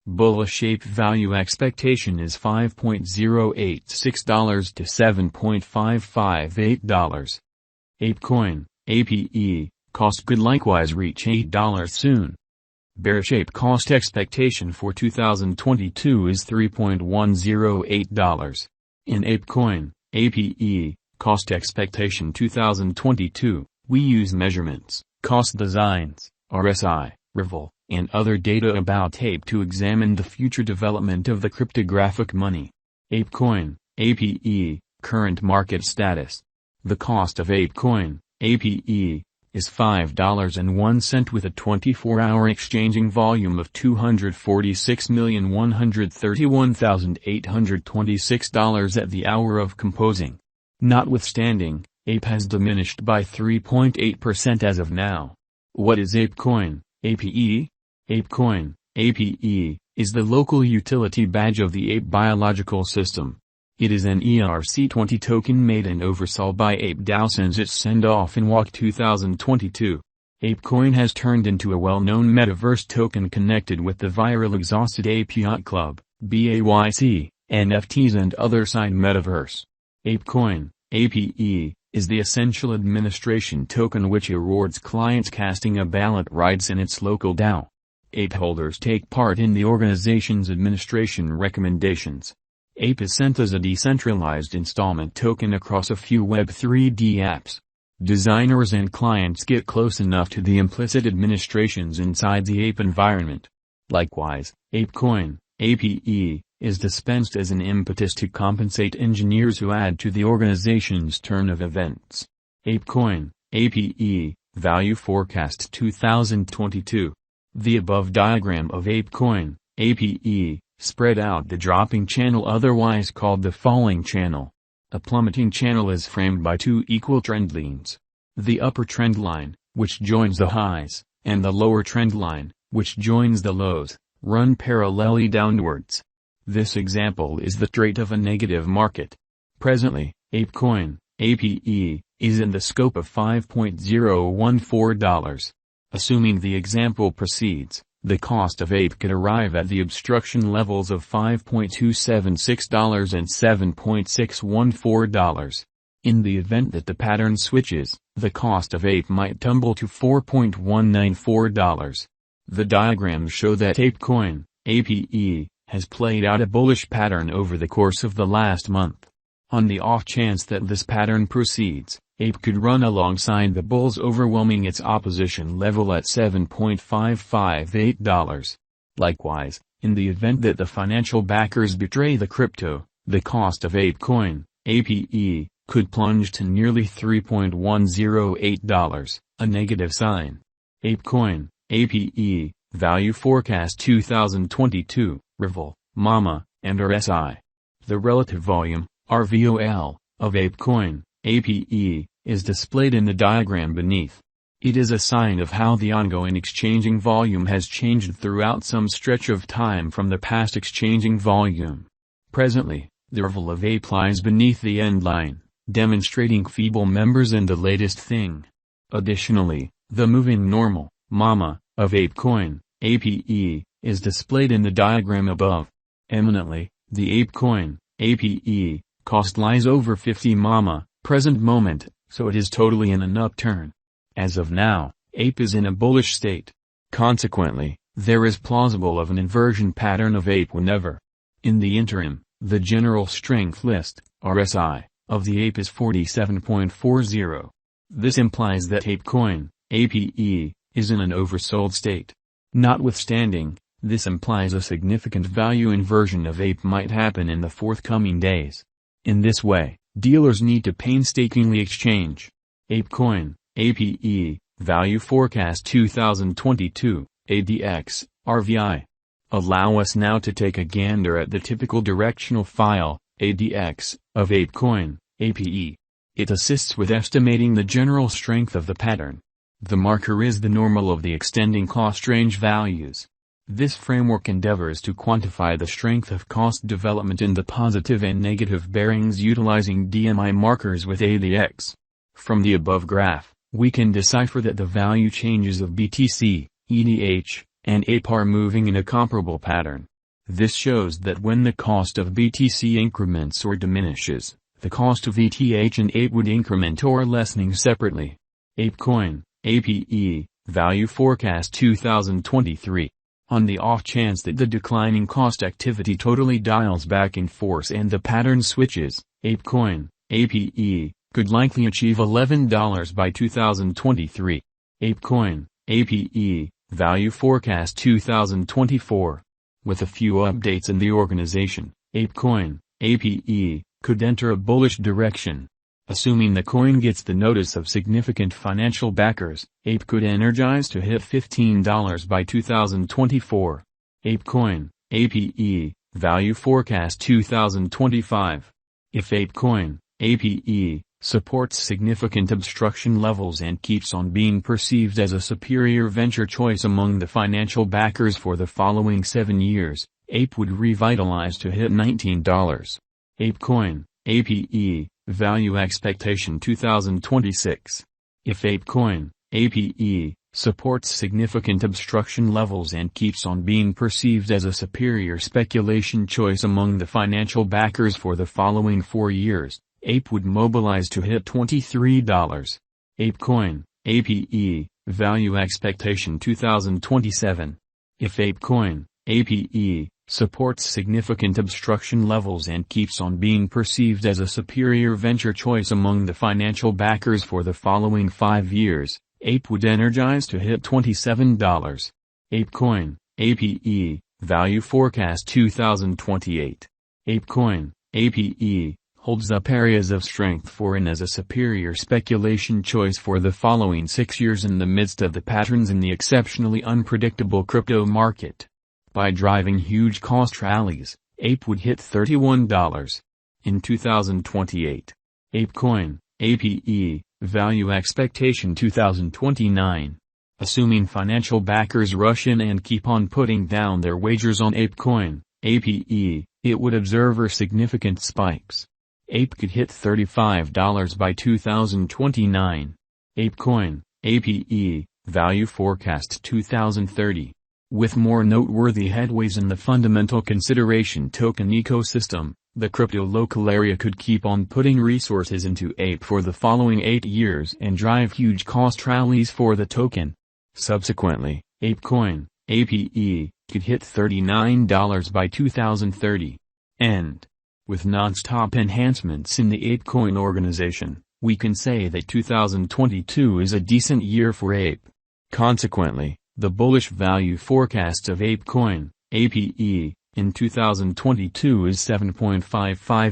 Bullish Ape value expectation is $5.086 to $7.558. Apecoin, APE, cost could likewise reach $8 soon. Bearish Ape cost expectation for 2022 is $3.108. In Apecoin, APE, cost expectation 2022, we use measurements, cost designs, RSI, Rival, and other data about Ape to examine the future development of the cryptographic money. Apecoin, APE, current market status. The cost of Apecoin, APE, is $5.01 with a 24-hour exchanging volume of $246,131,826 at the hour of composing. Notwithstanding, Ape has diminished by 3.8% as of now. What is Apecoin, APE? Apecoin, APE, is the local utility badge of the Ape biological system. It is an ERC20 token made and oversaw by ApeDAO since its send-off in WAC 2022. Apecoin has turned into a well-known metaverse token connected with the viral exhausted Ape Yacht Club, BAYC, NFTs and other side metaverse. Apecoin, APE, is the essential administration token which rewards clients casting a ballot rights in its local DAO. Ape holders take part in the organization's administration recommendations. Ape is sent as a decentralized installment token across a few Web3D apps. Designers and clients get close enough to the implicit administrations inside the Ape environment. Likewise, Apecoin, APE, is dispensed as an impetus to compensate engineers who add to the organization's turn of events. Apecoin, APE, value forecast 2022. The above diagram of Apecoin, APE, spread out the dropping channel otherwise called the falling channel. A plummeting channel is framed by two equal trend lines. The upper trend line, which joins the highs, and the lower trend line, which joins the lows, run parallelly downwards. This example is the trait of a negative market. Presently, Apecoin, APE, is in the scope of $5.014. Assuming the example proceeds, the cost of Ape could arrive at the obstruction levels of $5.276 and $7.614. In the event that the pattern switches, the cost of Ape might tumble to $4.194. The diagrams show that Apecoin, APE, has played out a bullish pattern over the course of the last month. On the off chance that this pattern proceeds, Ape could run alongside the bulls, overwhelming its opposition level at $7.558. Likewise, in the event that the financial backers betray the crypto, the cost of Apecoin, APE, could plunge to nearly $3.108, a negative sign. Apecoin, APE, value forecast 2022, Rival, Mama, and RSI. The relative volume, RVOL, of Apecoin, APE, is displayed in the diagram beneath. It is a sign of how the ongoing exchanging volume has changed throughout some stretch of time from the past exchanging volume. Presently, the RVOL of Ape lies beneath the end line, demonstrating feeble members and the latest thing. Additionally, the moving normal, Mama, of Apecoin, APE, is displayed in the diagram above. Eminently, the Apecoin, APE, cost lies over 50 Mama, present moment, so it is totally in an upturn. As of now, Ape is in a bullish state. Consequently, there is plausible of an inversion pattern of Ape whenever. In the interim, the general strength list, RSI, of the Ape is 47.40. This implies that Apecoin, APE, is in an oversold state. Notwithstanding, this implies a significant value inversion of Ape might happen in the forthcoming days. In this way, dealers need to painstakingly exchange. Apecoin, APE, value forecast 2022, ADX, RVI. Allow us now to take a gander at the typical directional file, ADX, of Apecoin, APE. It assists with estimating the general strength of the pattern. The marker is the normal of the extending cost range values. This framework endeavors to quantify the strength of cost development in the positive and negative bearings utilizing DMI markers with ADX. From the above graph, we can decipher that the value changes of BTC, ETH, and Ape are moving in a comparable pattern. This shows that when the cost of BTC increments or diminishes, the cost of ETH and Ape would increment or lessening separately. Apecoin, APE, Value Forecast 2023. On the off chance that the declining cost activity totally dials back in force and the pattern switches, Apecoin, APE, could likely achieve $11 by 2023. Apecoin, APE, Value Forecast 2024. With a few updates in the organization, Apecoin, APE, could enter a bullish direction. Assuming the coin gets the notice of significant financial backers, Ape could energize to hit $15 by 2024. Apecoin, APE, Value Forecast 2025. If Apecoin, APE, supports significant obstruction levels and keeps on being perceived as a superior venture choice among the financial backers for the following 7 years, Ape would revitalize to hit $19. Apecoin, APE, Value Expectation 2026. If Apecoin, APE, supports significant obstruction levels and keeps on being perceived as a superior speculation choice among the financial backers for the following 4 years, Ape would mobilize to hit $23. Apecoin, APE, Value Expectation 2027. If Apecoin, APE, supports significant obstruction levels and keeps on being perceived as a superior venture choice among the financial backers for the following 5 years, Ape would energize to hit $27. Apecoin, APE, Value Forecast 2028. Apecoin, APE, holds up areas of strength for and as a superior speculation choice for the following 6 years in the midst of the patterns in the exceptionally unpredictable crypto market. By driving huge cost rallies, Ape would hit $31 in 2028. Apecoin, APE, Value Expectation 2029. Assuming financial backers rush in and keep on putting down their wagers on Apecoin, APE, it would observe significant spikes. Ape could hit $35 by 2029. Apecoin, APE, Value Forecast 2030. With more noteworthy headways in the fundamental consideration token ecosystem, the crypto local area could keep on putting resources into Ape for the following 8 years and drive huge cost rallies for the token. Subsequently, Apecoin, APE, could hit $39 by 2030. And with non-stop enhancements in the Apecoin organization, we can say that 2022 is a decent year for Ape. Consequently, the bullish value forecast of Apecoin, APE, in 2022 is 7.55